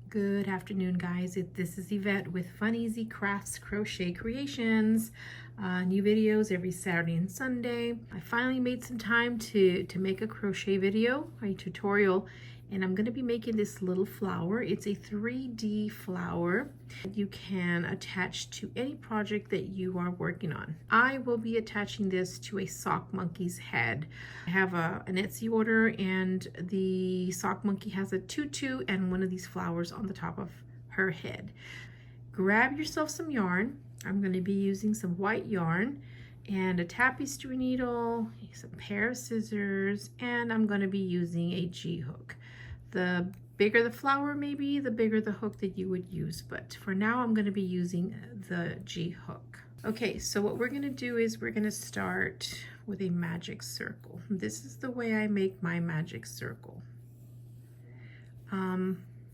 Good afternoon, guys. This is Yvette with Fun Easy Crafts Crochet Creations. New videos every Saturday and Sunday. I finally made some time to make a crochet video, a tutorial, and I'm going to be making this little flower. It's a 3D flower you can attach to any project that you are working on. I will be attaching this to a sock monkey's head. I have an Etsy order, and the sock monkey has a tutu and one of these flowers on the top of her head. Grab yourself some yarn. I'm going to be using some white yarn and a tapestry needle, some pair of scissors, and I'm going to be using a G-hook. The bigger the flower, maybe the bigger the hook that you would use, but for now I'm going to be using the G-hook. Okay, so what we're going to do is we're going to start with a magic circle. This is the way I make my magic circle.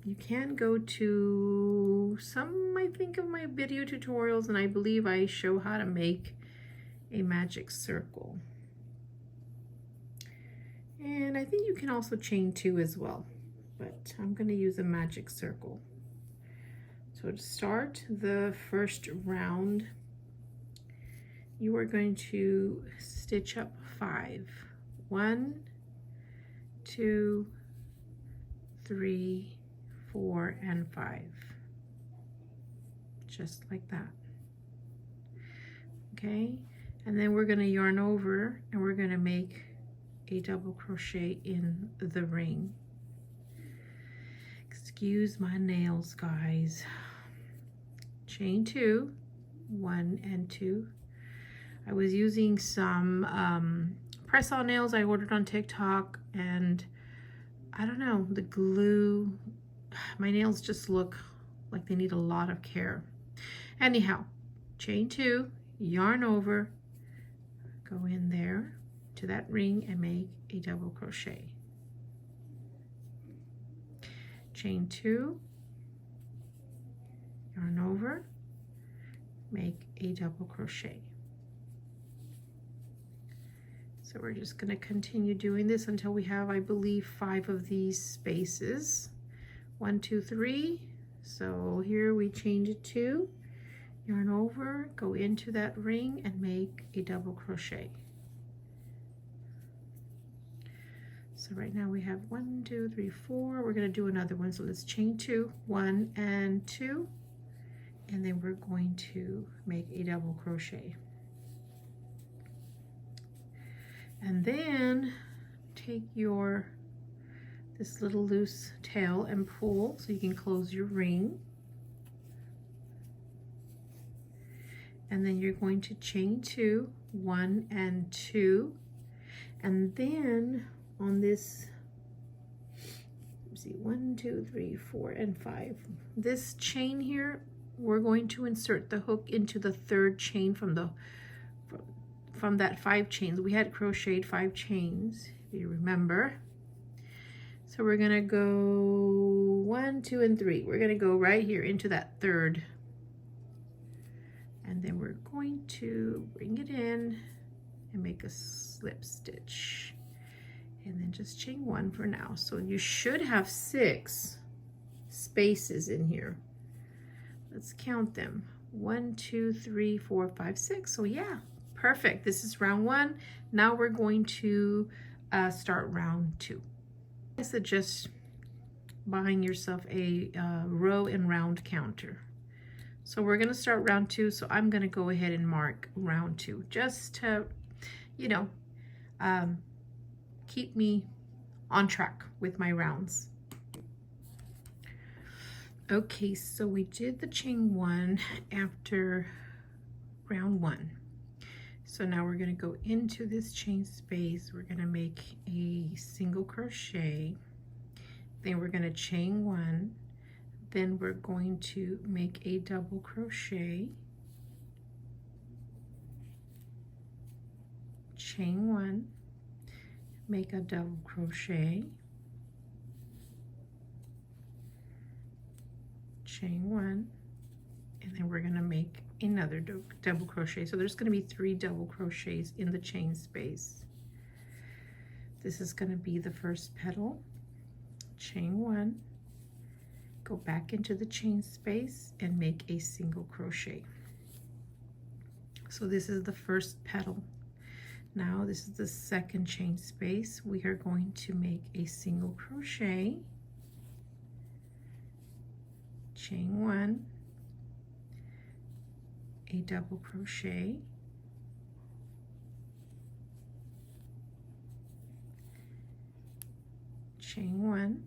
You can go to some, I think, of my video tutorials, and I believe I show how to make a magic circle. And I think you can also chain 2 as well, but I'm going to use a magic circle. So to start the first round, you are going to stitch up 5. 1, 2, 3, 4, and 5. Just like that. Okay, and then we're going to yarn over and we're going to make a double crochet in the ring. Excuse my nails, guys. Chain 2, 1 and 2. I was using some press-on nails I ordered on TikTok, and I don't know, the glue, my nails just look like they need a lot of care. Anyhow, chain 2, yarn over, go in there to that ring and make a double crochet. Chain 2, yarn over, make a double crochet. So we're just going to continue doing this until we have, I believe, 5 of these spaces. 1, 2, 3. So here we change it to yarn over, go into that ring and make a double crochet. So right now we have 1, 2, 3, 4. We're going to do another one. So let's chain 2, 1 and 2, and then we're going to make a double crochet. And then take this little loose tail and pull so you can close your ring. And then you're going to chain 2, 1 and 2, and then on this, let's see, 1, 2, 3, 4, and 5. This chain here, we're going to insert the hook into the 3rd chain from that 5 chains. We had crocheted 5 chains, if you remember. So we're gonna go 1, 2, and 3. We're gonna go right here into that 3rd. And then we're going to bring it in and make a slip stitch. And then just chain 1 for now. So you should have 6 spaces in here. Let's count them. 1, 2, 3, 4, 5, 6. So yeah, perfect. This is round 1. Now we're going to start round 2. I suggest buying yourself a row and round counter. So we're going to start round 2. So I'm going to go ahead and mark round 2 just to, you know, keep me on track with my rounds. Okay, so we did the chain 1 after round 1. So now we're going to go into this chain space. We're going to make a single crochet. Then we're going to chain 1. Then we're going to make a double crochet. Chain 1. Make a double crochet, chain 1, and then we're going to make another double crochet. So there's going to be 3 double crochets in the chain space. This is going to be the first petal, chain 1, go back into the chain space and make a single crochet. So this is the first petal. Now this is the second chain space. We are going to make a single crochet, chain one, a double crochet, chain one,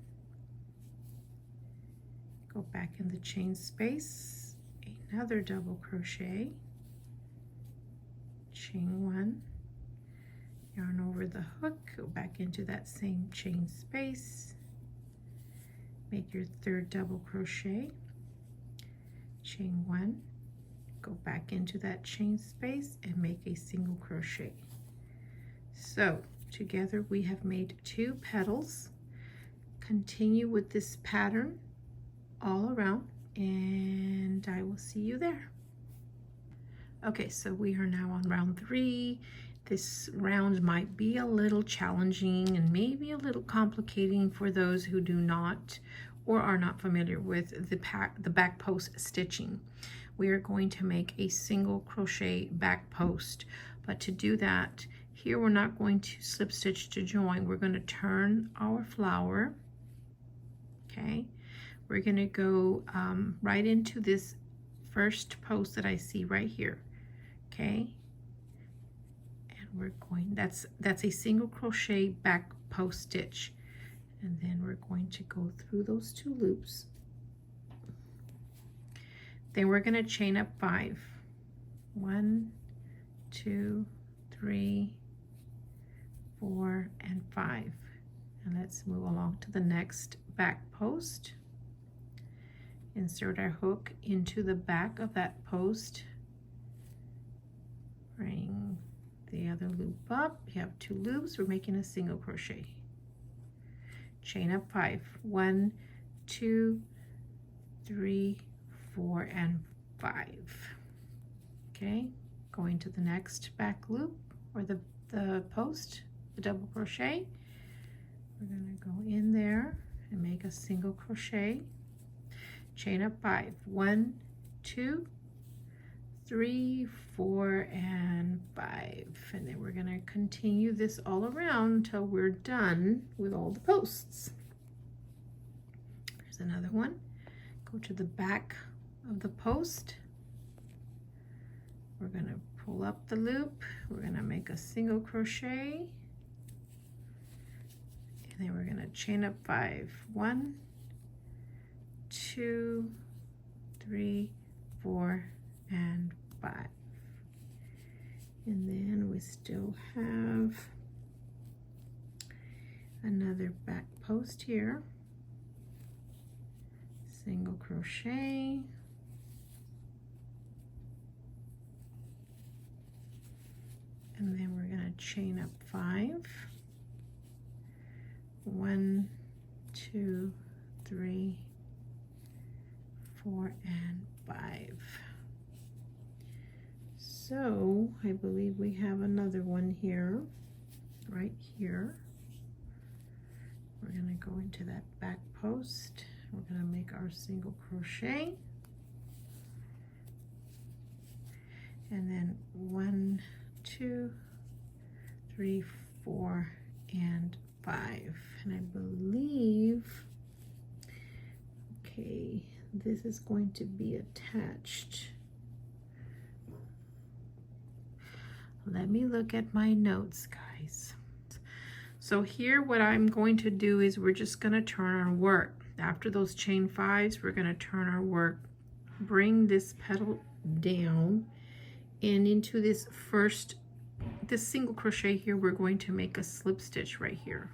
go back in the chain space, another double crochet, chain one, yarn over the hook, go back into that same chain space, make your third double crochet, chain one, go back into that chain space and make a single crochet. So together we have made 2 petals. Continue with this pattern all around and I will see you there. Okay, so we are now on round 3. This round might be a little challenging and maybe a little complicating for those who do not or are not familiar with the back post stitching. We are going to make a single crochet back post, but to do that, here we're not going to slip stitch to join. We're going to turn our flower. Okay, we're going to go right into this first post that I see right here. Okay, and we're going, that's a single crochet back post stitch, and then we're going to go through those 2 loops. Then we're going to chain up 5. 1, 2, 3, 4, and 5. And let's move along to the next back post. Insert our hook into the back of that post. Bring the other loop up. We have 2 loops. We're making a single crochet. Chain up 5. 1, 2, 3, 4, and 5. Okay, going to the next back loop or the post, the double crochet. We're going to go in there and make a single crochet. Chain up 5. 1, 2, 3, 4, and 5. And then we're going to continue this all around until we're done with all the posts. There's another one. Go to the back of the post. We're going to pull up the loop. We're going to make a single crochet. And then we're going to chain up 5. 1, 2, 3, 4, and 5. And then we still have another back post here. Single crochet. And then we're going to chain up 5. 1, 2, 3, 4, and 5. So I believe we have another one here, right here. We're going to go into that back post. We're going to make our single crochet. And then 1, 2, 3, 4, and 5. And I believe, okay, this is going to be attached. Let me look at my notes, guys. So here what I'm going to do is we're just going to turn our work. After those chain 5s, we're going to turn our work, bring this petal down, and into this single crochet here, we're going to make a slip stitch right here.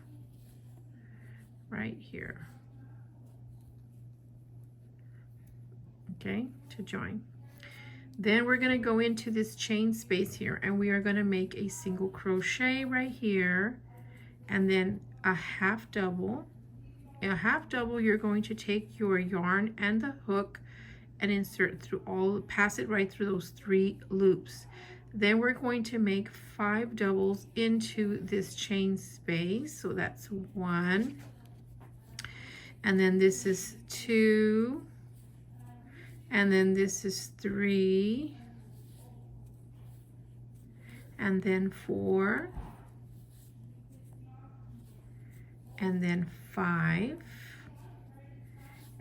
Right here. Okay, to join. Then we're going to go into this chain space here and we are going to make a single crochet right here and then a half double. In a half double, you're going to take your yarn and the hook and insert through pass it right through those 3 loops. Then we're going to make 5 doubles into this chain space. So that's 1. and then this is 2, and then this is 3, and then 4, and then 5,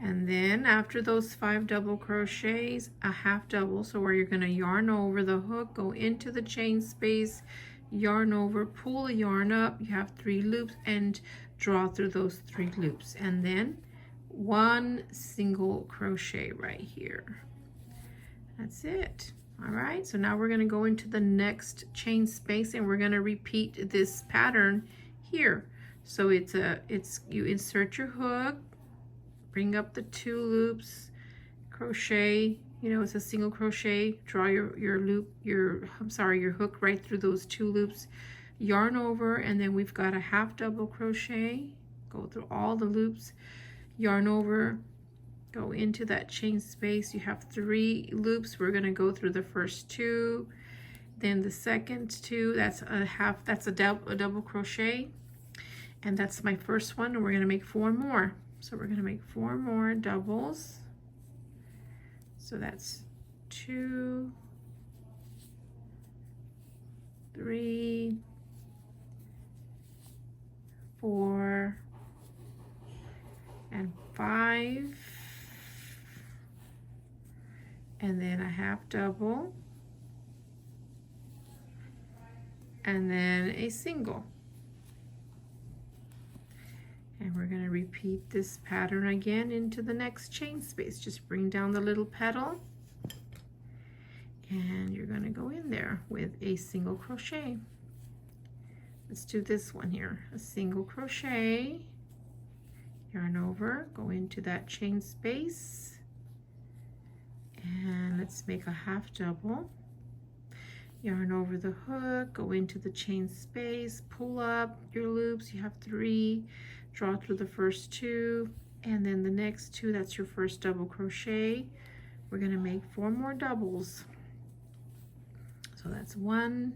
and then after those 5 double crochets, a half double. So where you're going to yarn over the hook, go into the chain space, yarn over, pull the yarn up, you have 3 loops, and draw through those 3 loops, and then 1 single crochet right here. That's it. All right, so now we're going to go into the next chain space, and we're going to repeat this pattern here. So you insert your hook, bring up the 2 loops, crochet, it's a single crochet, draw your hook right through those 2 loops, yarn over, and then we've got a half double crochet, go through all the loops, yarn over, go into that chain space. You have 3 loops. We're going to go through the first 2, then the second 2, that's a double crochet, and that's my first one, and we're going to make 4 more. So we're going to make 4 more doubles. So that's 2, 3, 4, and 5, and then a half double, and then a single. And we're going to repeat this pattern again into the next chain space. Just bring down the little petal, and you're going to go in there with a single crochet. Let's do this one here. A single crochet, yarn over, go into that chain space, and let's make a half double. Yarn over the hook, go into the chain space, pull up your loops. You have 3, draw through the first 2, and then the next 2, that's your first double crochet. We're going to make 4 more doubles. So that's 1,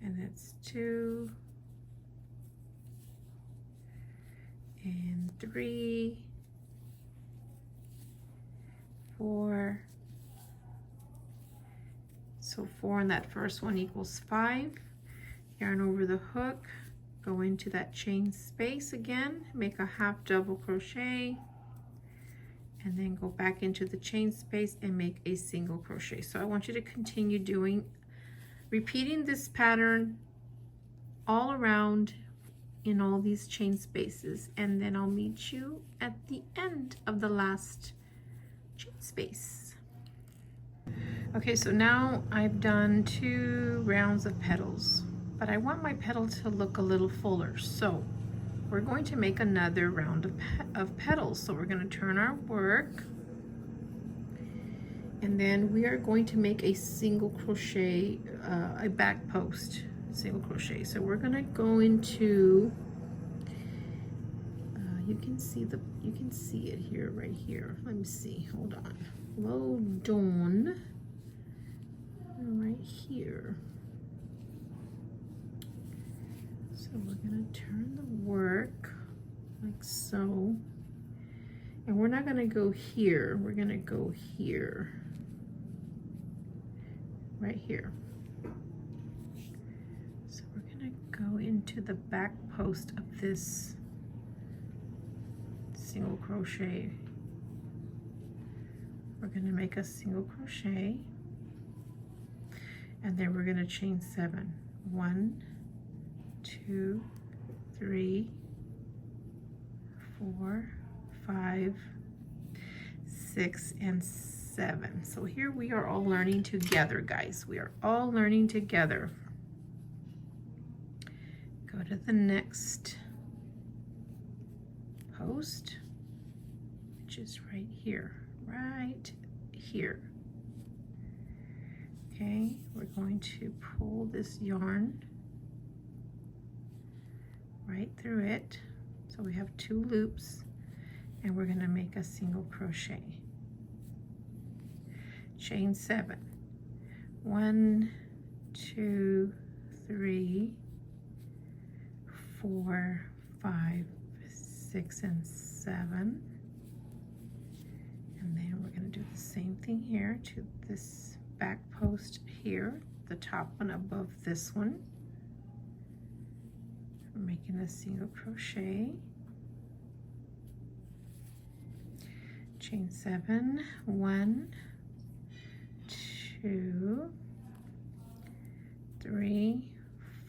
and that's 2, and 3, 4. So 4 in that first one equals 5. Yarn over the hook, go into that chain space again, make a half double crochet, and then go back into the chain space and make a single crochet. So I want you to continue repeating this pattern all around in all these chain spaces, and then I'll meet you at the end of the last chain space. Okay, so now I've done 2 rounds of petals, but I want my petal to look a little fuller. So we're going to make another round of petals. So we're going to turn our work, and then we are going to make a single crochet, a back post single crochet. So we're going to go into, you can see it here, right here. Let me see, hold on. Load on right here. So we're going to turn the work like so, and we're not going to go here, we're going to go here, right here. So we're going to go into the back post of this single crochet. We're going to make a single crochet, and then we're going to chain 7. 1, 2, 3, 4, 5, 6, and 7. So here we are all learning together, guys. We are all learning together. Go to the next post, which is right here, right here. Okay, we're going to pull this yarn right through it. So we have 2 loops, and we're going to make a single crochet. Chain 7. 1, 2, 3, 4, 5, 6, and 7. And then we're going to do the same thing here to this back post here, the top one above this one. We're making a single crochet, chain 7, 1, 2, 3,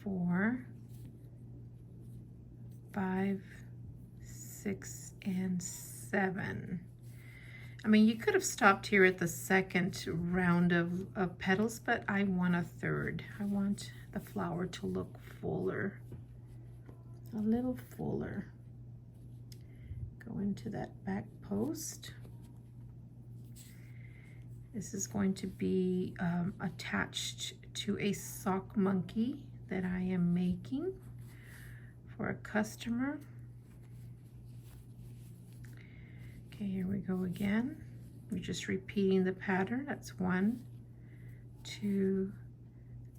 4, 5, 6, and 7. I mean, you could have stopped here at the second round of petals, but I want a third. I want the flower to look fuller, a little fuller. Go into that back post. This is going to be attached to a sock monkey that I am making for a customer. Okay, here we go again. We're just repeating the pattern. That's 1, 2,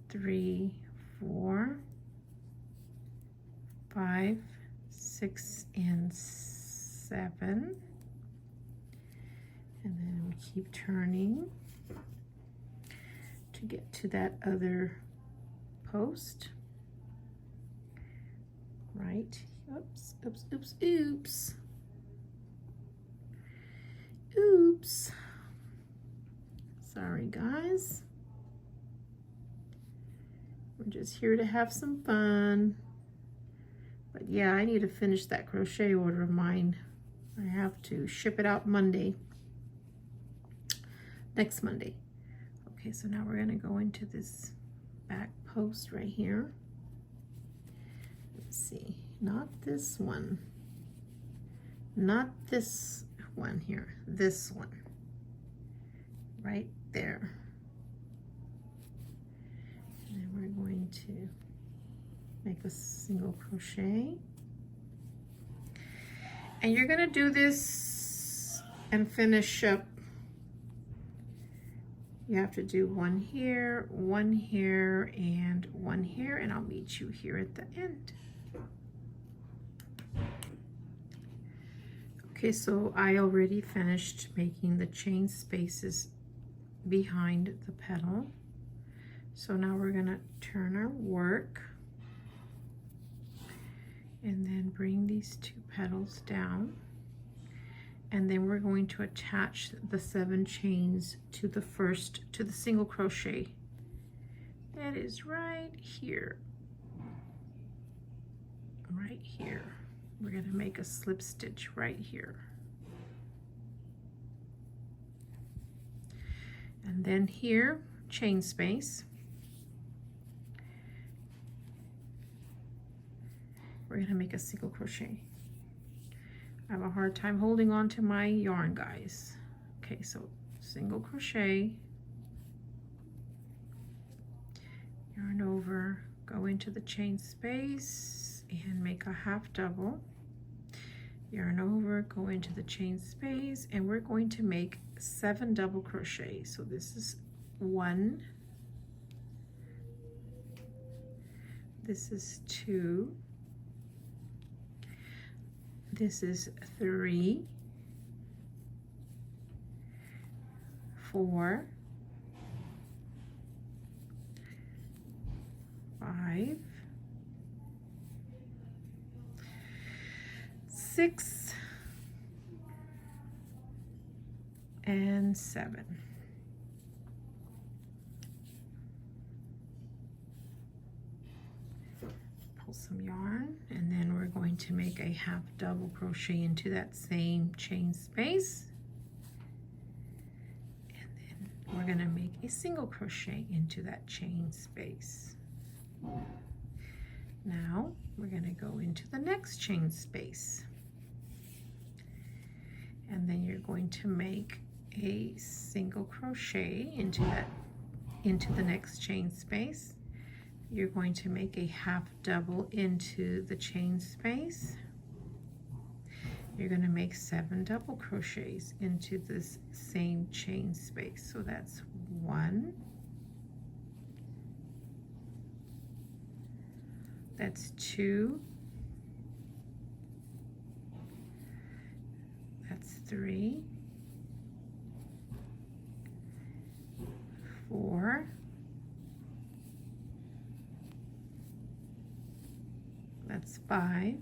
3, 4, 5, 6, and 7. And then we keep turning to get to that other post. Right. Oops, oops, oops, oops. Oops. Sorry, guys. We're just here to have some fun. But yeah, I need to finish that crochet order of mine. I have to ship it out Monday. Next Monday. Okay, so now we're going to go into this back post right here. Let's see. Not this one. Not this one here. This one. Right there. And then we're going to make a single crochet. And you're going to do this and finish up. You have to do one here, and one here, and I'll meet you here at the end. Okay, so I already finished making the chain spaces behind the petal. So now we're gonna turn our work and then bring these 2 petals down. And then we're going to attach the 7 chains to the single crochet. That is right here. Right here. We're going to make a slip stitch right here. And then here, chain space. We're going to make a single crochet. I have a hard time holding on to my yarn, guys. Okay, so single crochet, yarn over, go into the chain space and make a half double, yarn over, go into the chain space, and we're going to make 7 double crochets. So this is 1, this is 2, this is 3, 4, 5, 6, and 7. Pull some yarn, and then we're going to make a half double crochet into that same chain space, and then we're going to make a single crochet into that chain space. Now we're going to go into the next chain space, and then you're going to make a single crochet into the next chain space. You're going to make a half double into the chain space. You're going to make 7 double crochets into this same chain space. So that's 1, that's 2, 3, 4, that's 5,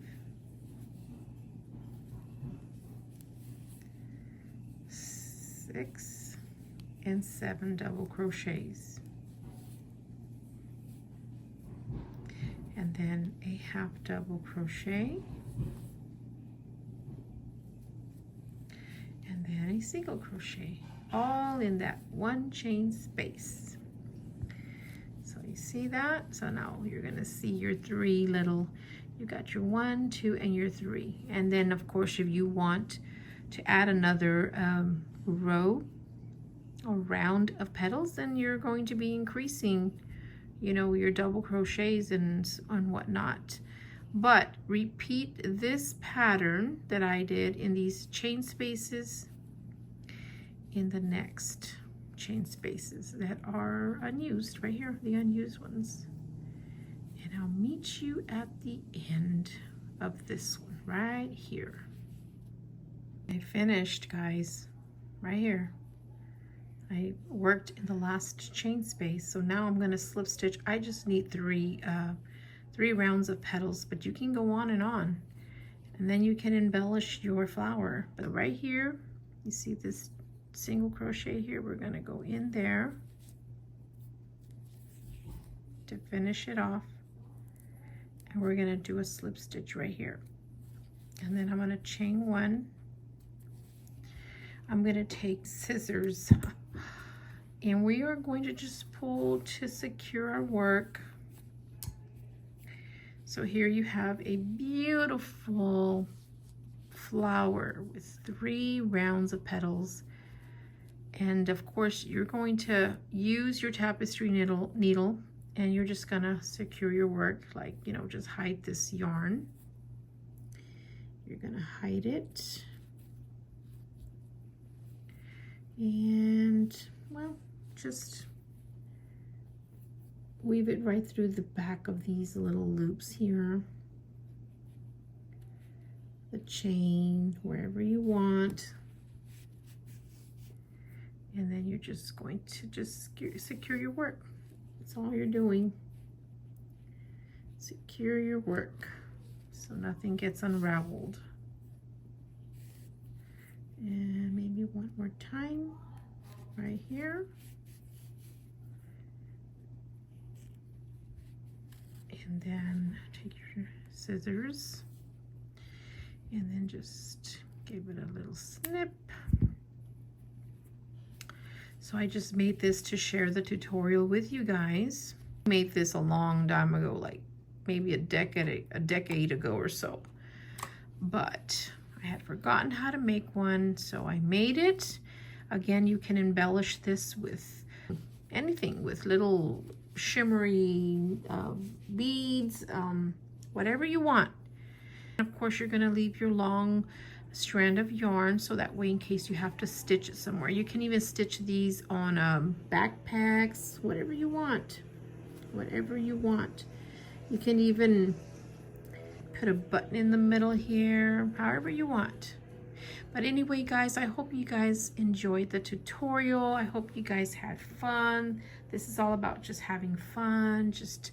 6, and 7 double crochets, and then a half double crochet, and then a single crochet, all in that one chain space. So you see that? So now you're gonna see your 3 little, you got your 1, 2, and your 3. And then of course, if you want to add another row or round of petals, then you're going to be increasing, you know, your double crochets and whatnot. But repeat this pattern that I did in these chain spaces in the next chain spaces that are unused, right here, the unused ones. And I'll meet you at the end of this one right here. I finished, guys, right here. I worked in the last chain space, so now I'm going to slip stitch. I just need three rounds of petals, but you can go on, and then you can embellish your flower. But right here, you see this single crochet here, we're going to go in there to finish it off, and we're going to do a slip stitch right here, and then I'm going to chain 1. I'm going to take scissors and we are going to just pull to secure our work. So here you have a beautiful flower with 3 rounds of petals. And of course, you're going to use your tapestry needle and you're just gonna secure your work, like, you know, just hide this yarn. You're gonna hide it. And, well, just weave it right through the back of these little loops here. The chain, wherever you want. And then you're just going to just secure your work. That's all you're doing. Secure your work so nothing gets unraveled. And maybe one more time right here. And then take your scissors and then just give it a little snip. So I just made this to share the tutorial with you guys. I made this a long time ago, like maybe a decade ago or so. But I had forgotten how to make one, so I made it. Again, you can embellish this with anything, with little shimmery beads, whatever you want. And of course, you're gonna leave your long strand of yarn so that way in case you have to stitch it somewhere. You can even stitch these on backpacks, whatever you want. Whatever you want. You can even put a button in the middle here, however you want. But anyway, guys, I hope you guys enjoyed the tutorial. I hope you guys had fun. This is all about just having fun, just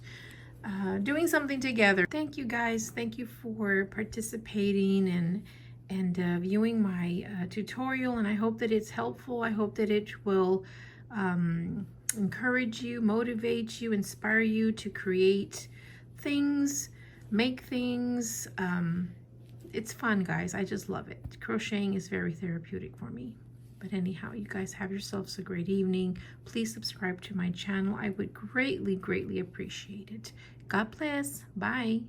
doing something together. Thank you, guys. Thank you for participating and viewing my tutorial, and I hope that it's helpful. I hope that it will encourage you, motivate you, inspire you to create things, make things. It's fun, guys. I just love it. Crocheting is very therapeutic for me. But anyhow, you guys have yourselves a great evening. Please subscribe to my channel. I would greatly, greatly appreciate it. God bless. Bye.